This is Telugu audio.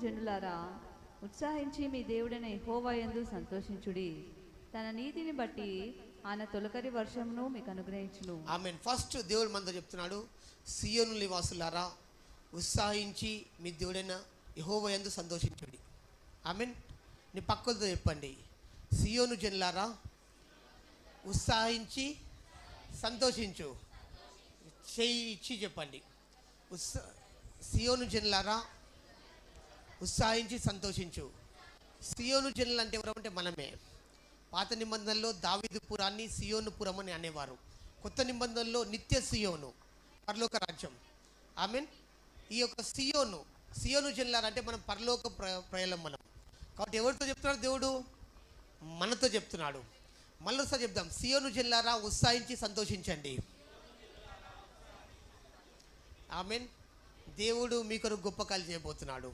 జనులారా, ఉత్సాహించి మీ దేవుడైన యెహోవా యందు సంతోషించుడి. తన నీతిని బట్టి ఆయన తొలకరి వర్షమును మీకు అనుగ్రహించును. ఆమేన్. ఫస్ట్ దేవుడు మనతో చెప్తున్నాడు, సియోను నివాసులారా ఉత్సాహించి మీ దేవుడైన యెహోవా యందు సంతోషించుడి. ఆమేన్. నీ పక్కలతో చెప్పండి, సియోను జనులారా ఉత్సాహించి సంతోషించు. చేయి ఇచ్చి చెప్పండి, సియోను జనులారా ఉత్సాహించి సంతోషించు. సియోను జనులు అంటే ఎవరంటే మనమే. పాత నిబంధనలో దావీదు పురాన్ని సియోను పురం అని అనేవారు. కొత్త నిబంధనలో నిత్య సియోను, పరలోక రాజ్యం. ఆమేన్. ఈ యొక్క సియోను జనులారా అంటే మనం పరలోక ప్రయాణం మనం. కాబట్టి ఎవరితో చెప్తున్నాడు దేవుడు? మనతో చెప్తున్నాడు. మళ్ళొకసారి చెప్దాం, సియోను జనులారా ఉత్సాహించి సంతోషించండి. ఆమేన్. దేవుడు మీ కొరకు గొప్ప కార్యాలు చేయబోతున్నాడు.